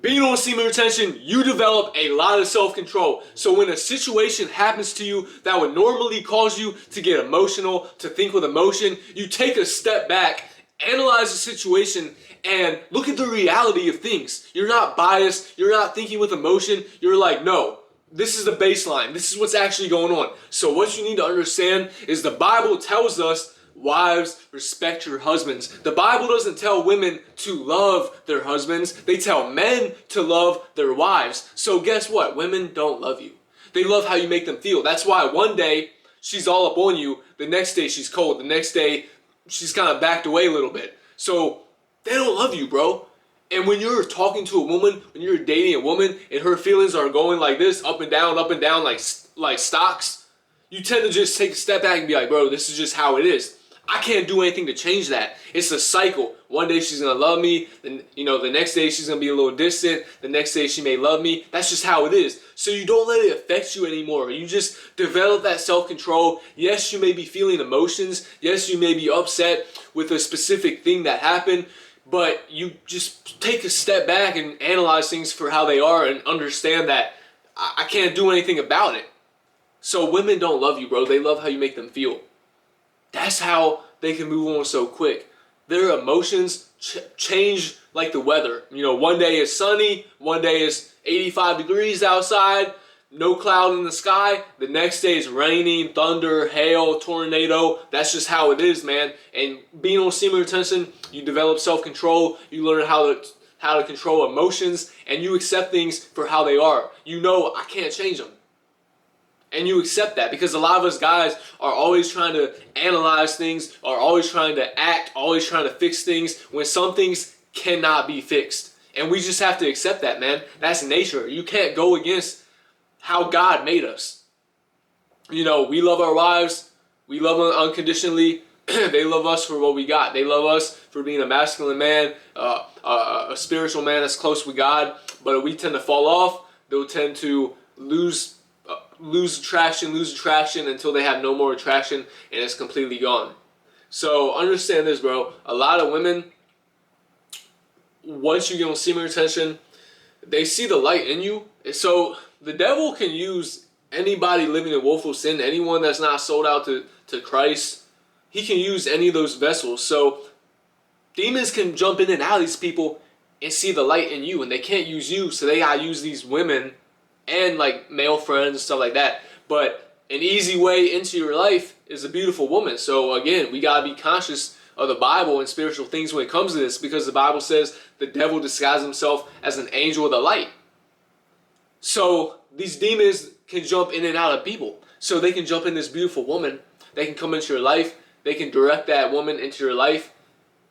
Being on semen retention, you develop a lot of self-control. So when a situation happens to you that would normally cause you to get emotional, to think with emotion, you take a step back, analyze the situation, and look at the reality of things. You're not biased, you're not thinking with emotion, you're like, no, this is the baseline, this is what's actually going on. So what you need to understand is the Bible tells us, wives, respect your husbands. The Bible doesn't tell women to love their husbands. They tell men to love their wives. So guess what? Women don't love you. They love how you make them feel. That's why one day she's all up on you. The next day she's cold. The next day she's kind of backed away a little bit. So they don't love you, bro. And when you're talking to a woman, when you're dating a woman and her feelings are going like this, up and down, like stocks, you tend to just take a step back and be like, bro, this is just how it is. I can't do anything to change that. It's a cycle. One day she's going to love me. Then, the next day she's going to be a little distant. The next day she may love me. That's just how it is. So you don't let it affect you anymore. You just develop that self-control. Yes, you may be feeling emotions. Yes, you may be upset with a specific thing that happened. But you just take a step back and analyze things for how they are and understand that I can't do anything about it. So women don't love you, bro. They love how you make them feel. That's how they can move on so quick. Their emotions change like the weather. One day is sunny, one day is 85 degrees outside, no cloud in the sky. The next day is raining, thunder, hail, tornado. That's just how it is, man. And being on semen retention, you develop self-control. You learn how to control emotions, and you accept things for how they are. I can't change them. And you accept that, because a lot of us guys are always trying to analyze things, are always trying to act, always trying to fix things when some things cannot be fixed. And we just have to accept that, man. That's nature. You can't go against how God made us. We love our wives. We love them unconditionally. They love us for what we got. They love us for being a masculine man, a spiritual man that's close with God. But if we tend to fall off, they'll tend to lose attraction until they have no more attraction and it's completely gone. So understand this, bro. A lot of women, once you get on semen retention, they see the light in you. So the devil can use anybody living in woeful sin, anyone that's not sold out to Christ. He can use any of those vessels. So demons can jump in and out of these people and see the light in you, and they can't use you, so they gotta use these women and like male friends and stuff like that. But an easy way into your life is a beautiful woman. So again, we gotta be conscious of the Bible and spiritual things when it comes to this, because the Bible says the devil disguises himself as an angel of the light. So these demons can jump in and out of people. So they can jump in this beautiful woman. They can come into your life. They can direct that woman into your life,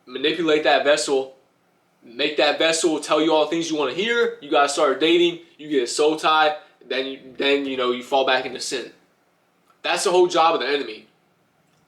manipulate that vessel, make that vessel tell you all the things you want to hear. You guys start dating, you get a soul tie, then you fall back into sin. That's the whole job of the enemy.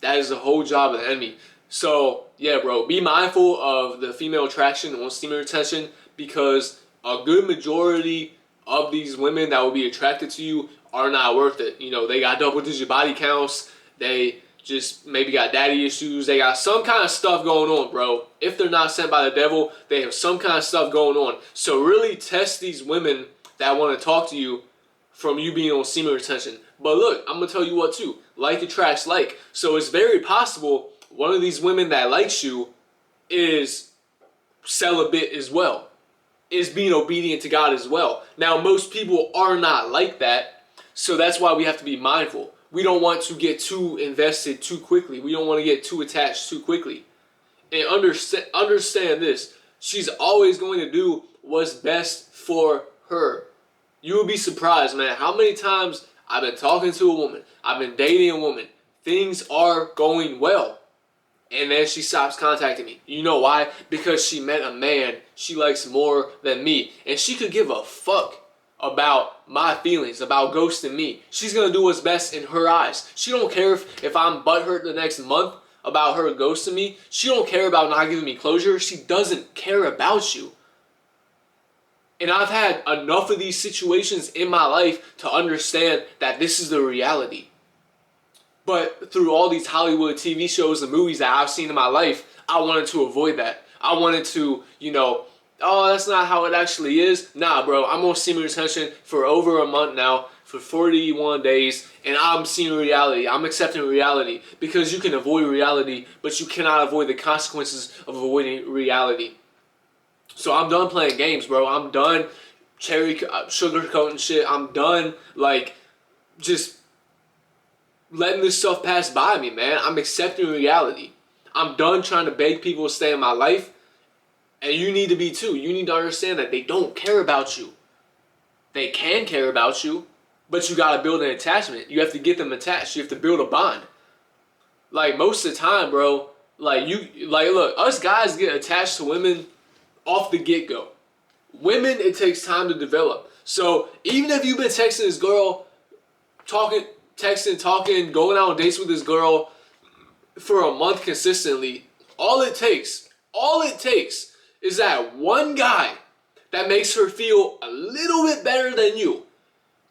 That is the whole job of the enemy. So yeah, bro, be mindful of the female attraction on semen retention, because a good majority of these women that will be attracted to you are not worth it. They got double-digit body counts. They just maybe got daddy issues. They got some kind of stuff going on, bro. If they're not sent by the devil, they have some kind of stuff going on. So really test these women that want to talk to you from you being on semen retention. But look, I'm going to tell you what too. Like attracts like. So it's very possible one of these women that likes you is celibate as well, is being obedient to God as well. Now, most people are not like that, so that's why we have to be mindful. We don't want to get too invested too quickly. We don't want to get too attached too quickly. And understand this. She's always going to do what's best for her. You will be surprised, man, how many times I've been talking to a woman, I've been dating a woman, things are going well, and then she stops contacting me. You know why? Because she met a man she likes more than me, and she could give a fuck about my feelings, about ghosting me. She's gonna do what's best in her eyes. She don't care if I'm butthurt the next month about her ghosting me. She don't care about not giving me closure. She doesn't care about you. And I've had enough of these situations in my life to understand that this is the reality. But through all these Hollywood TV shows and movies that I've seen in my life, I wanted to avoid that. I wanted to, oh, that's not how it actually is. Nah, bro, I'm on semen retention for over a month now, for 41 days, and I'm seeing reality. I'm accepting reality, because you can avoid reality, but you cannot avoid the consequences of avoiding reality. So I'm done playing games, bro. I'm done sugarcoating shit. I'm done, like, just letting this stuff pass by me, man. I'm accepting reality. I'm done trying to beg people to stay in my life. And you need to be too. You need to understand that they don't care about you. They can care about you, but you gotta build an attachment. You have to get them attached. You have to build a bond. Like, most of the time, bro, look, us guys get attached to women off the get-go. Women, it takes time to develop. So even if you've been texting this girl, talking, going out on dates with this girl for a month consistently, all it takes is that one guy that makes her feel a little bit better than you.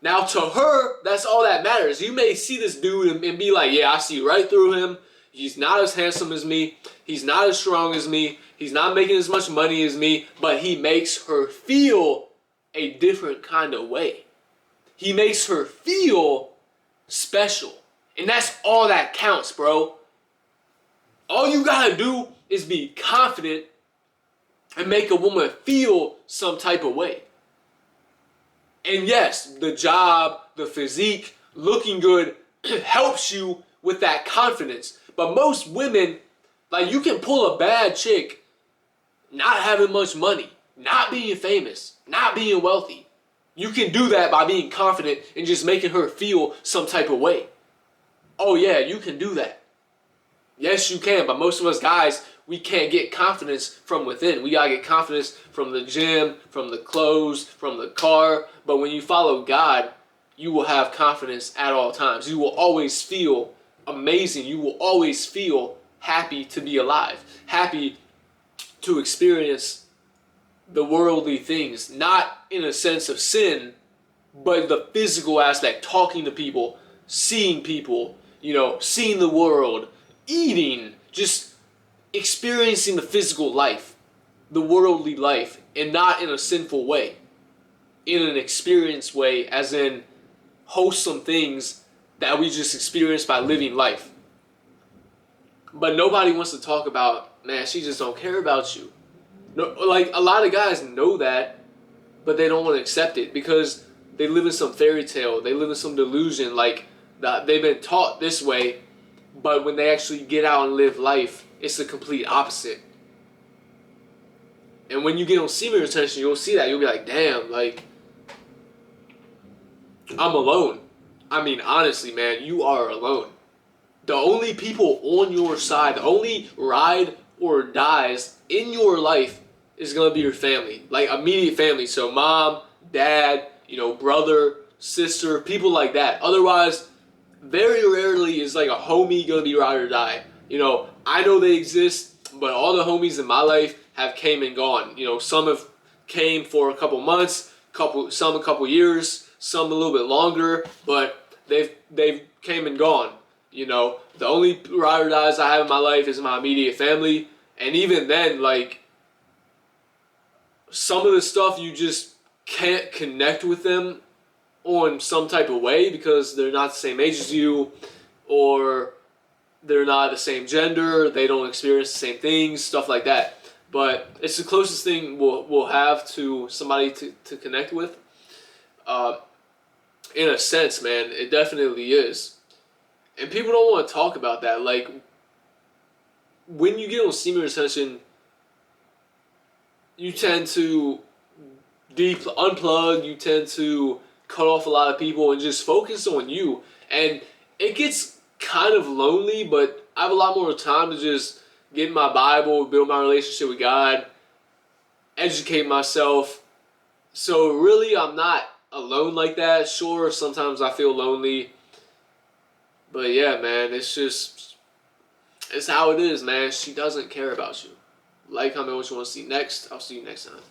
Now, to her, that's all that matters. You may see this dude and be like, yeah, I see right through him. He's not as handsome as me. He's not as strong as me. He's not making as much money as me. But he makes her feel a different kind of way. He makes her feel special. And that's all that counts, bro. All you gotta do is be confident and make a woman feel some type of way. And yes, the job, the physique, looking good helps you with that confidence. But most women, like, you can pull a bad chick not having much money, not being famous, not being wealthy. You can do that by being confident and just making her feel some type of way. Oh yeah, you can do that. Yes, you can, but most of us guys, we can't get confidence from within. We gotta get confidence from the gym, from the clothes, from the car. But when you follow God, you will have confidence at all times. You will always feel amazing. You will always feel happy to be alive, happy to experience the worldly things, not in a sense of sin, but the physical aspect, talking to people, seeing people, seeing the world, eating, just experiencing the physical life, the worldly life, and not in a sinful way, in an experienced way, as in wholesome things that we just experience by living life. But nobody wants to talk about, man, she just don't care about you. No, like, a lot of guys know that, but they don't want to accept it because they live in some fairy tale. They live in some delusion, like that they've been taught this way, but when they actually get out and live life, it's the complete opposite. And when you get on semen retention, you'll see that. You'll be like, damn, like, I'm alone. I mean, honestly, man, you are alone. The only people on your side, the only ride or dies in your life is going to be your family. Like, immediate family. So mom, dad, brother, sister, people like that. Otherwise, very rarely is like a homie going to be ride or die. I know they exist, but all the homies in my life have came and gone. Some have came for a couple months, some a couple years, some a little bit longer, but they've came and gone. The only ride or dies I have in my life is my immediate family, and even then, like, some of the stuff you just can't connect with them on some type of way because they're not the same age as you, or they're not the same gender, they don't experience the same things, stuff like that. But it's the closest thing we'll have to somebody to connect with. In a sense, man, it definitely is. And people don't want to talk about that. Like, when you get on semen retention, you tend to unplug, you tend to cut off a lot of people and just focus on you. And it gets kind of lonely, but I have a lot more time to just get in my Bible, build my relationship with God, educate myself. So really, I'm not alone like that. Sure, sometimes I feel lonely. But yeah, man, it's how it is, man. She doesn't care about you. Like, comment what you want to see next. I'll see you next time.